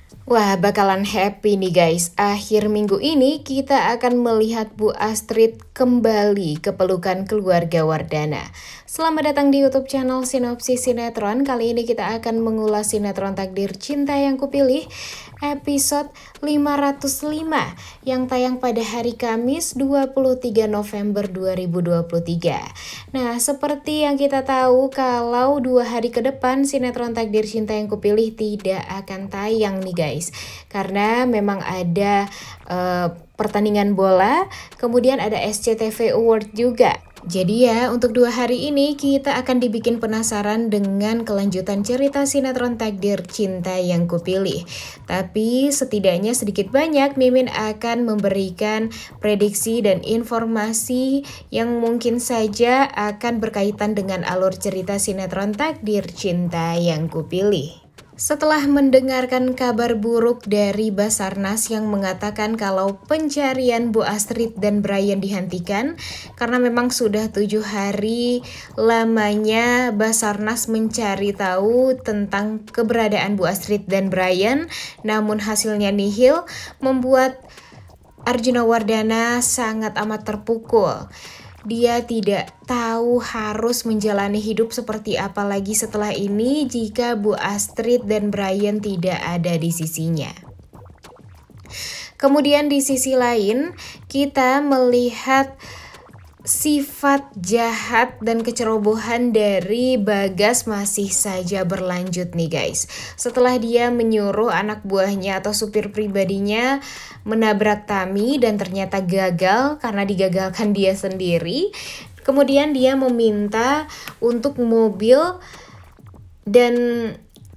Wah, bakalan happy nih guys. Akhir minggu ini kita akan melihat Bu Astrid kembali ke pelukan keluarga Wardana. Selamat datang di YouTube channel Sinopsis Sinetron. Kali ini kita akan mengulas sinetron Takdir Cinta Yang Kupilih episode 505 yang tayang pada hari Kamis 23 November 2023. Nah, seperti yang kita tahu kalau 2 hari ke depan sinetron Takdir Cinta Yang Kupilih tidak akan tayang nih guys. Karena memang ada pertandingan bola, kemudian ada SCTV Award juga. Jadi ya, untuk 2 hari ini kita akan dibikin penasaran dengan kelanjutan cerita sinetron Takdir Cinta Yang Kupilih. Tapi setidaknya sedikit banyak Mimin akan memberikan prediksi dan informasi yang mungkin saja akan berkaitan dengan alur cerita sinetron Takdir Cinta Yang Kupilih. Setelah mendengarkan kabar buruk dari Basarnas yang mengatakan kalau pencarian Bu Astrid dan Brian dihentikan karena memang sudah 7 hari lamanya Basarnas mencari tahu tentang keberadaan Bu Astrid dan Brian, namun hasilnya nihil, membuat Arjuna Wardana sangat amat terpukul. Dia tidak tahu harus menjalani hidup seperti apa lagi setelah ini jika Bu Astrid dan Brian tidak ada di sisinya. Kemudian di sisi lain, kita melihat sifat jahat dan kecerobohan dari Bagas masih saja berlanjut nih guys. Setelah dia menyuruh anak buahnya atau supir pribadinya menabrak Tami dan ternyata gagal karena digagalkan dia sendiri. Kemudian dia meminta untuk mobil dan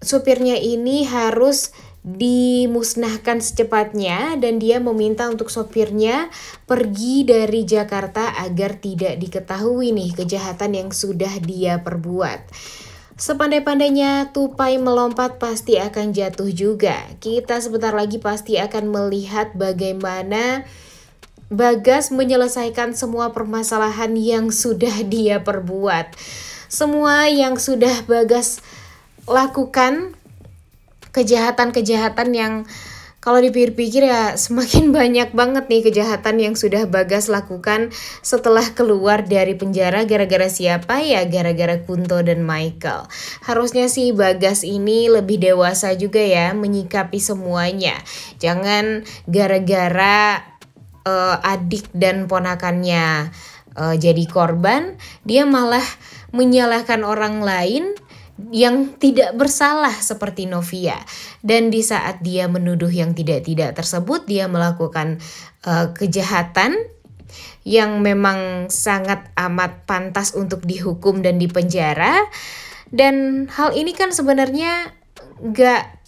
supirnya ini harus dimusnahkan secepatnya, dan dia meminta untuk sopirnya pergi dari Jakarta agar tidak diketahui nih kejahatan yang sudah dia perbuat. Sepandai-pandainya tupai melompat pasti akan jatuh juga. Kita sebentar lagi pasti akan melihat bagaimana Bagas menyelesaikan semua permasalahan yang sudah dia perbuat. Semua yang sudah Bagas lakukan, kejahatan-kejahatan yang kalau dipikir-pikir ya semakin banyak banget nih kejahatan yang sudah Bagas lakukan setelah keluar dari penjara. Gara-gara siapa ya? Gara-gara Kunto dan Michael. Harusnya sih Bagas ini lebih dewasa juga ya menyikapi semuanya. Jangan gara-gara adik dan ponakannya jadi korban, dia malah menyalahkan orang lain yang tidak bersalah seperti Novia. Dan di saat dia menuduh yang tidak-tidak tersebut, dia melakukan kejahatan yang memang sangat amat pantas untuk dihukum dan dipenjara. Dan hal ini kan sebenarnya gak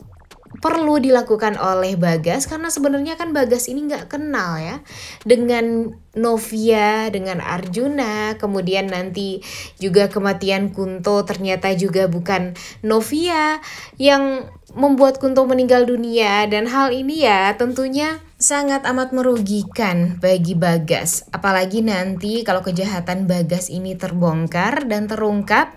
perlu dilakukan oleh Bagas, karena sebenarnya kan Bagas ini nggak kenal ya dengan Novia, dengan Arjuna. Kemudian nanti juga kematian Kunto ternyata juga bukan Novia yang membuat Kunto meninggal dunia. Dan hal ini ya tentunya sangat amat merugikan bagi Bagas. Apalagi nanti kalau kejahatan Bagas ini terbongkar dan terungkap,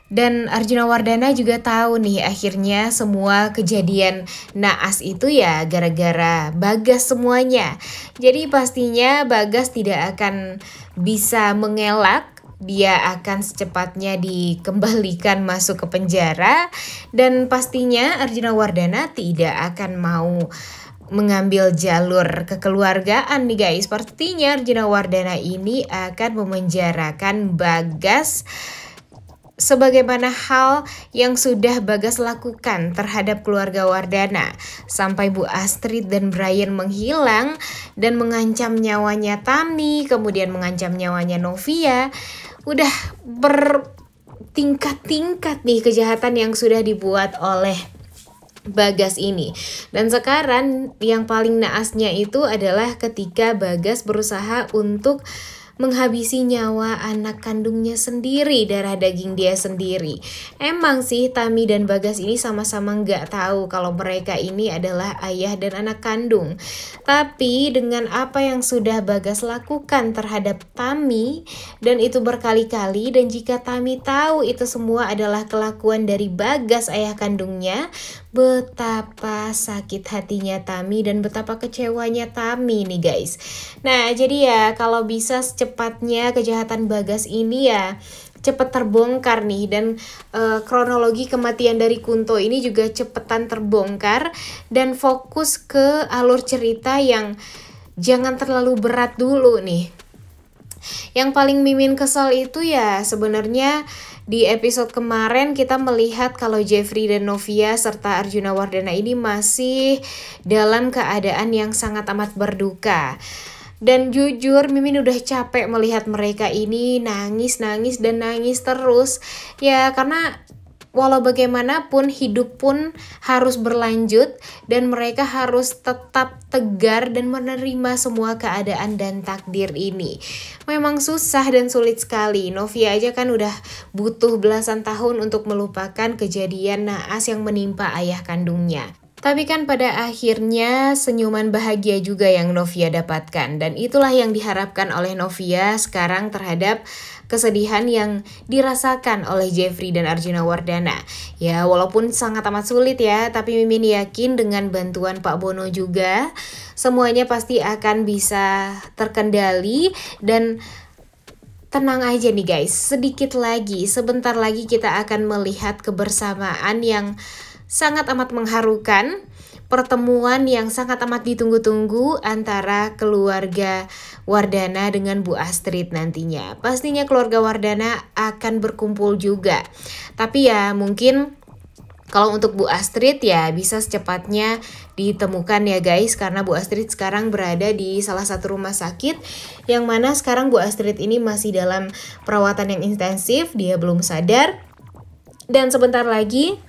dan Arjuna Wardana juga tahu nih akhirnya semua kejadian naas itu ya gara-gara Bagas semuanya. Jadi pastinya Bagas tidak akan bisa mengelak. Dia akan secepatnya dikembalikan masuk ke penjara. Dan pastinya Arjuna Wardana tidak akan mau mengambil jalur kekeluargaan nih guys. Sepertinya Arjuna Wardana ini akan memenjarakan Bagas sebagaimana hal yang sudah Bagas lakukan terhadap keluarga Wardana. Sampai Bu Astrid dan Brian menghilang dan mengancam nyawanya Tami, kemudian mengancam nyawanya Novia. Udah bertingkat-tingkat nih kejahatan yang sudah dibuat oleh Bagas ini. Dan sekarang yang paling naasnya itu adalah ketika Bagas berusaha untuk menghabisi nyawa anak kandungnya sendiri, darah daging dia sendiri. Emang sih Tami dan Bagas ini sama-sama nggak tahu kalau mereka ini adalah ayah dan anak kandung. Tapi dengan apa yang sudah Bagas lakukan terhadap Tami, dan itu berkali-kali, dan jika Tami tahu itu semua adalah kelakuan dari Bagas ayah kandungnya, betapa sakit hatinya Tami dan betapa kecewanya Tami nih guys. Nah jadi ya kalau bisa secepatnya kejahatan Bagas ini ya cepet terbongkar nih, dan kronologi kematian dari Kunto ini juga cepetan terbongkar dan fokus ke alur cerita yang jangan terlalu berat dulu nih. Yang paling Mimin kesal itu ya sebenarnya di episode kemarin kita melihat kalau Jeffrey dan Novia serta Arjuna Wardana ini masih dalam keadaan yang sangat amat berduka. Dan jujur Mimin udah capek melihat mereka ini nangis terus. Ya karena walau bagaimanapun hidup pun harus berlanjut dan mereka harus tetap tegar dan menerima semua keadaan dan takdir ini. Memang susah dan sulit sekali. Novia aja kan udah butuh belasan tahun untuk melupakan kejadian naas yang menimpa ayah kandungnya. Tapi kan pada akhirnya senyuman bahagia juga yang Novia dapatkan, dan itulah yang diharapkan oleh Novia sekarang terhadap kesedihan yang dirasakan oleh Jeffrey dan Arjuna Wardana. Ya walaupun sangat amat sulit ya, tapi Mimin yakin dengan bantuan Pak Bono juga semuanya pasti akan bisa terkendali. Dan tenang aja nih guys, sedikit lagi, sebentar lagi kita akan melihat kebersamaan yang sangat amat mengharukan, pertemuan yang sangat amat ditunggu-tunggu antara keluarga Wardana dengan Bu Astrid nantinya. Pastinya keluarga Wardana akan berkumpul juga. Tapi ya mungkin kalau untuk Bu Astrid ya bisa secepatnya ditemukan ya guys, karena Bu Astrid sekarang berada di salah satu rumah sakit yang mana sekarang Bu Astrid ini masih dalam perawatan yang intensif, dia belum sadar. Dan sebentar lagi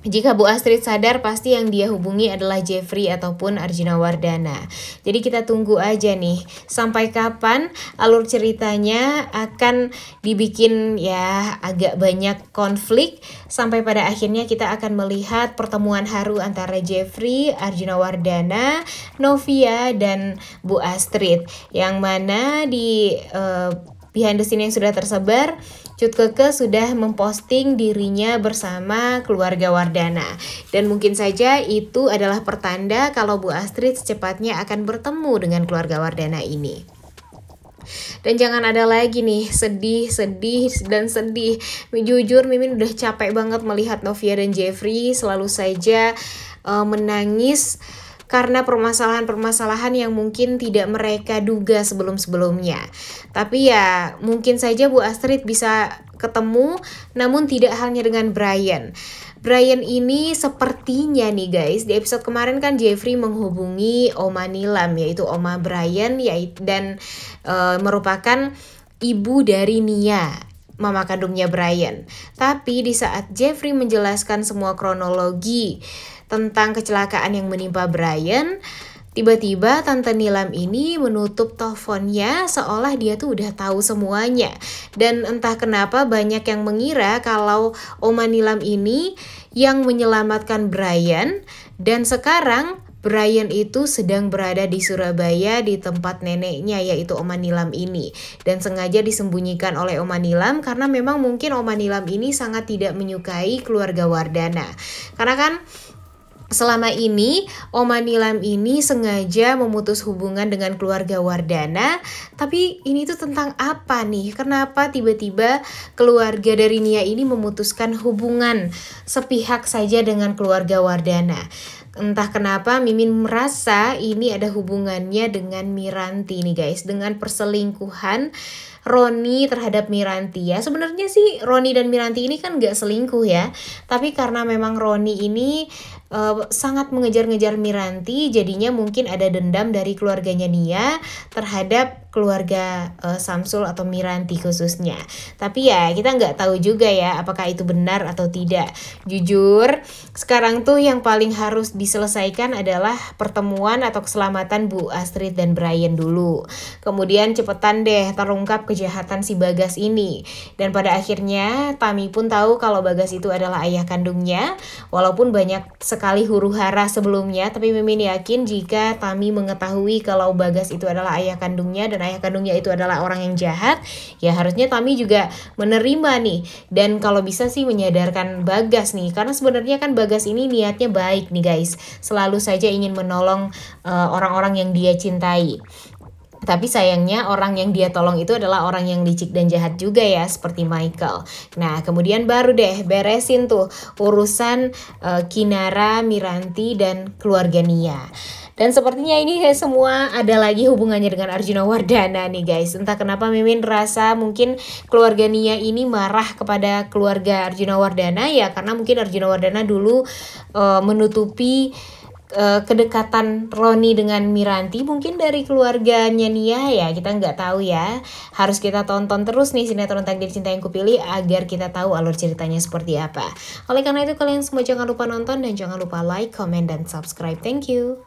jika Bu Astrid sadar, pasti yang dia hubungi adalah Jeffrey ataupun Arjuna Wardana. Jadi kita tunggu aja nih sampai kapan alur ceritanya akan dibikin ya agak banyak konflik, sampai pada akhirnya kita akan melihat pertemuan haru antara Jeffrey, Arjuna Wardana, Novia, dan Bu Astrid. Yang mana di behind the scene yang sudah tersebar, Cut Keke sudah memposting dirinya bersama keluarga Wardana. Dan mungkin saja itu adalah pertanda kalau Bu Astrid secepatnya akan bertemu dengan keluarga Wardana ini. Dan jangan ada lagi nih sedih. Jujur Mimin udah capek banget melihat Novia dan Jeffrey selalu saja menangis karena permasalahan-permasalahan yang mungkin tidak mereka duga sebelum-sebelumnya. Tapi ya mungkin saja Bu Astrid bisa ketemu, namun tidak hanya dengan Brian. Brian ini sepertinya nih guys, di episode kemarin kan Jeffrey menghubungi Oma Nilam, yaitu Oma Brian, dan merupakan ibu dari Nia, mama kandungnya Brian. Tapi di saat Jeffrey menjelaskan semua kronologi tentang kecelakaan yang menimpa Brian, tiba-tiba Tante Nilam ini menutup teleponnya seolah dia tuh udah tahu semuanya. Dan entah kenapa banyak yang mengira kalau Oma Nilam ini yang menyelamatkan Brian, dan sekarang Brian itu sedang berada di Surabaya di tempat neneknya yaitu Oma Nilam ini. Dan sengaja disembunyikan oleh Oma Nilam karena memang mungkin Oma Nilam ini sangat tidak menyukai keluarga Wardana. Karena kan selama ini Oma Nilam ini sengaja memutus hubungan dengan keluarga Wardana. Tapi ini tuh tentang apa nih? Kenapa tiba-tiba keluarga dari Nia ini memutuskan hubungan sepihak saja dengan keluarga Wardana? Entah kenapa Mimin merasa ini ada hubungannya dengan Miranti nih guys, dengan perselingkuhan Roni terhadap Miranti ya. Sebenarnya sih Roni dan Miranti ini kan gak selingkuh ya, tapi karena memang Roni ini sangat mengejar-ngejar Miranti, jadinya mungkin ada dendam dari keluarganya Nia terhadap keluarga Samsul atau Miranti khususnya. Tapi ya kita nggak tahu juga ya apakah itu benar atau tidak. Jujur sekarang tuh yang paling harus diselesaikan adalah pertemuan atau keselamatan Bu Astrid dan Brian dulu. Kemudian cepetan deh terungkap kejahatan si Bagas ini. Dan pada akhirnya Tami pun tahu kalau Bagas itu adalah ayah kandungnya, walaupun banyak sekali sekali huru-hara sebelumnya, tapi Mimin yakin jika Tami mengetahui kalau Bagas itu adalah ayah kandungnya dan ayah kandungnya itu adalah orang yang jahat, ya harusnya Tami juga menerima nih. Dan kalau bisa sih menyadarkan Bagas nih, karena sebenarnya kan Bagas ini niatnya baik nih guys, selalu saja ingin menolong orang-orang yang dia cintai. Tapi sayangnya orang yang dia tolong itu adalah orang yang licik dan jahat juga ya, seperti Michael. Nah, kemudian baru deh beresin tuh urusan Kinara, Miranti, dan keluarga Nia. Dan sepertinya ini semua ada lagi hubungannya dengan Arjuna Wardana nih guys. Entah kenapa Mimin rasa mungkin keluarga Nia ini marah kepada keluarga Arjuna Wardana ya, karena mungkin Arjuna Wardana dulu menutupi kedekatan Roni dengan Miranti mungkin dari keluarganya Nia ya, kita nggak tahu ya. Harus kita tonton terus nih sinetron Takdir Cinta Yang Kupilih agar kita tahu alur ceritanya seperti apa. Oleh karena itu kalian semua jangan lupa nonton dan jangan lupa like, comment, dan subscribe. Thank you.